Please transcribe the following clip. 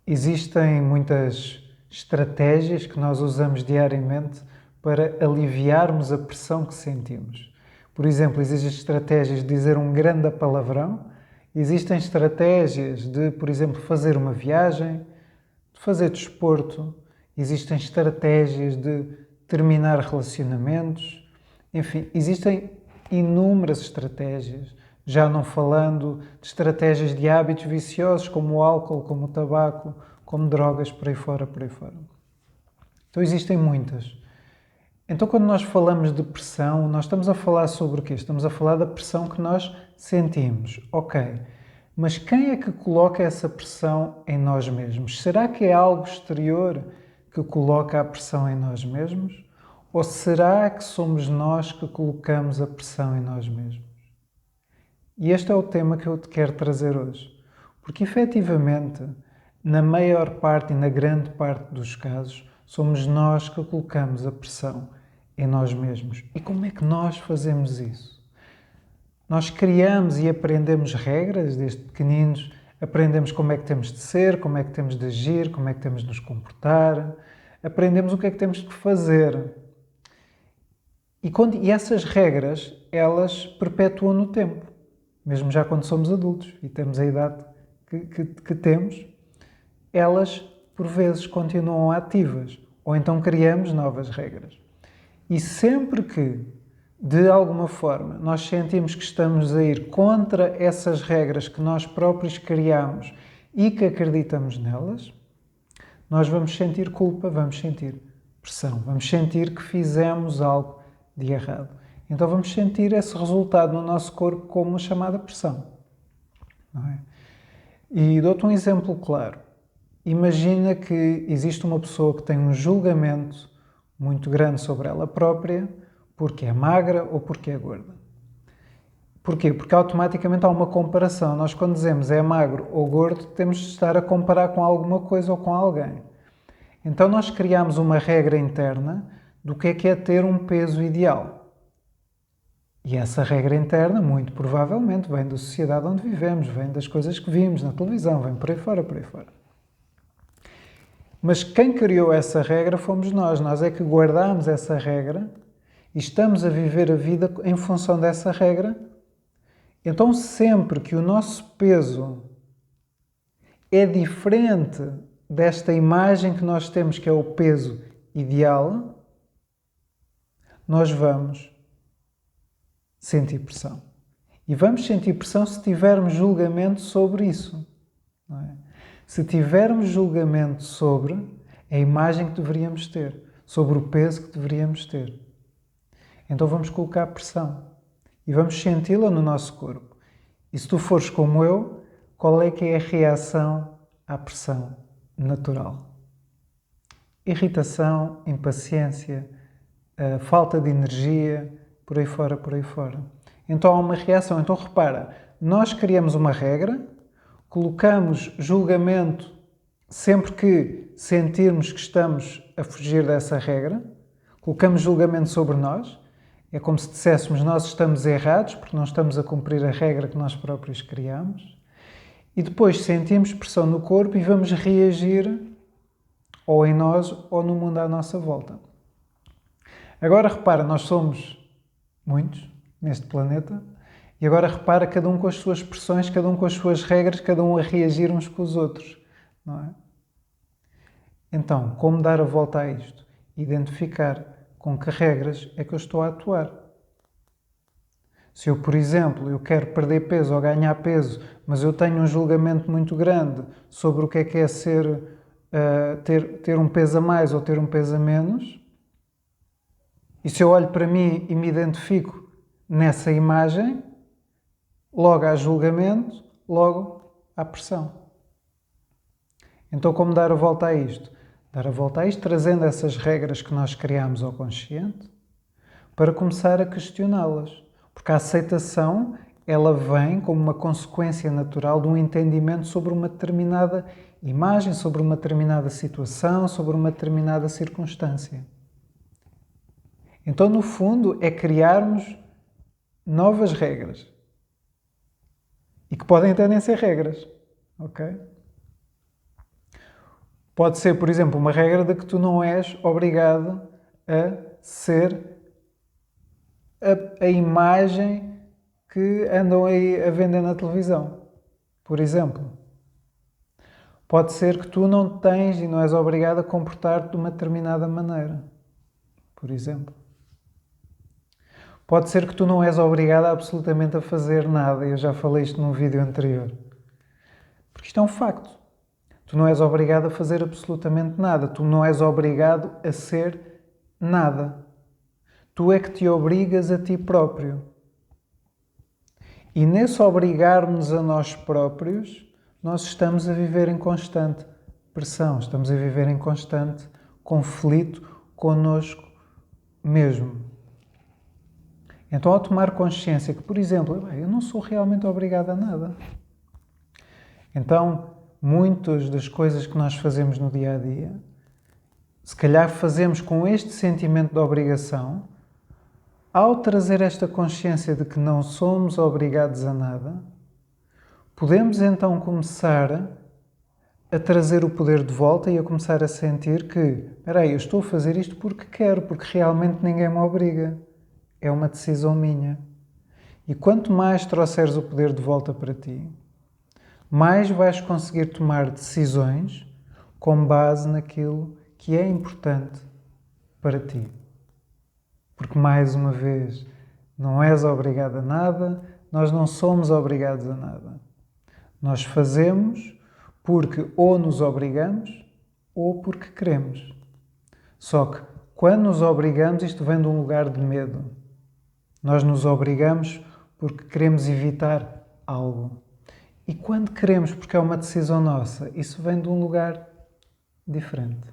Existem muitas estratégias que nós usamos diariamente para aliviarmos a pressão que sentimos. Por exemplo, existem estratégias de dizer um grande palavrão, existem estratégias de, por exemplo, fazer uma viagem, de fazer desporto, existem estratégias de terminar relacionamentos, enfim, existem inúmeras estratégias, já não falando de estratégias de hábitos viciosos como o álcool, como o tabaco, como drogas, por aí fora, por aí fora. Então existem muitas. Então quando nós falamos de pressão, nós estamos a falar sobre o quê? Estamos a falar da pressão que nós sentimos. Ok, mas quem é que coloca essa pressão em nós mesmos? Será que é algo exterior que coloca a pressão em nós mesmos? Ou será que somos nós que colocamos a pressão em nós mesmos? E este é o tema que eu te quero trazer hoje. Porque, efetivamente, na maior parte e na grande parte dos casos, somos nós que colocamos a pressão em nós mesmos. E como é que nós fazemos isso? Nós criamos e aprendemos regras desde pequeninos, aprendemos como é que temos de ser, como é que temos de agir, como é que temos de nos comportar, aprendemos o que é que temos de fazer. E essas regras, elas perpetuam no tempo, mesmo já quando somos adultos e temos a idade que temos, elas por vezes continuam ativas, ou então criamos novas regras. E sempre que, de alguma forma, nós sentimos que estamos a ir contra essas regras que nós próprios criamos e que acreditamos nelas, nós vamos sentir culpa, vamos sentir pressão, vamos sentir que fizemos algo de errado. Então vamos sentir esse resultado no nosso corpo como uma chamada pressão. Não é? E dou-te um exemplo claro. Imagina que existe uma pessoa que tem um julgamento muito grande sobre ela própria porque é magra ou porque é gorda. Porquê? Porque automaticamente há uma comparação. Nós quando dizemos é magro ou gordo, temos de estar a comparar com alguma coisa ou com alguém. Então nós criamos uma regra interna do que é ter um peso ideal. E essa regra interna, muito provavelmente, vem da sociedade onde vivemos, vem das coisas que vimos na televisão, vem por aí fora, por aí fora. Mas quem criou essa regra fomos nós. Nós é que guardamos essa regra e estamos a viver a vida em função dessa regra. Então, sempre que o nosso peso é diferente desta imagem que nós temos, que é o peso ideal, nós vamos sentir pressão. E vamos sentir pressão se tivermos julgamento sobre isso. Não é? Se tivermos julgamento sobre a imagem que deveríamos ter, sobre o peso que deveríamos ter, então vamos colocar pressão e vamos senti-la no nosso corpo. E se tu fores como eu, qual é que é a reação à pressão natural? Irritação, impaciência, falta de energia, por aí fora, por aí fora. Então há uma reação. Então repara, nós criamos uma regra, colocamos julgamento sempre que sentirmos que estamos a fugir dessa regra, colocamos julgamento sobre nós, é como se disséssemos nós estamos errados porque não estamos a cumprir a regra que nós próprios criamos, e depois sentimos pressão no corpo e vamos reagir ou em nós ou no mundo à nossa volta. Agora repara, nós somos muitos neste planeta, e agora repara cada um com as suas pressões, cada um com as suas regras, cada um a reagir uns com os outros, não é? Então, como dar a volta a isto? Identificar com que regras é que eu estou a atuar. Se eu, por exemplo, eu quero perder peso ou ganhar peso, mas eu tenho um julgamento muito grande sobre o que é ser, ter um peso a mais ou ter um peso a menos, e se eu olho para mim e me identifico nessa imagem, logo há julgamento, logo há pressão. Então, como dar a volta a isto? Dar a volta a isto trazendo essas regras que nós criamos ao consciente para começar a questioná-las. Porque a aceitação, ela vem como uma consequência natural de um entendimento sobre uma determinada imagem, sobre uma determinada situação, sobre uma determinada circunstância. Então, no fundo, é criarmos novas regras. E que podem até nem ser regras. Ok? Pode ser, por exemplo, uma regra de que tu não és obrigado a ser a imagem que andam aí a vender na televisão, por exemplo. Pode ser que tu não tens e não és obrigado a comportar-te de uma determinada maneira, por exemplo. Pode ser que tu não és obrigado absolutamente a fazer nada, eu já falei isto num vídeo anterior. Porque isto é um facto. Tu não és obrigado a fazer absolutamente nada, tu não és obrigado a ser nada. Tu é que te obrigas a ti próprio. E nesse obrigar-nos a nós próprios, nós estamos a viver em constante pressão, estamos a viver em constante conflito connosco mesmo. Então, ao tomar consciência que, por exemplo, eu não sou realmente obrigado a nada. Então, muitas das coisas que nós fazemos no dia a dia, se calhar fazemos com este sentimento de obrigação. Ao trazer esta consciência de que não somos obrigados a nada, podemos então começar a trazer o poder de volta e a começar a sentir que, espera aí, eu estou a fazer isto porque quero, porque realmente ninguém me obriga. É uma decisão minha. E quanto mais trouxeres o poder de volta para ti, mais vais conseguir tomar decisões com base naquilo que é importante para ti. Porque, mais uma vez, não és obrigado a nada, nós não somos obrigados a nada. Nós fazemos porque ou nos obrigamos ou porque queremos. Só que, quando nos obrigamos, isto vem de um lugar de medo. Nós nos obrigamos porque queremos evitar algo. E quando queremos, porque é uma decisão nossa, isso vem de um lugar diferente.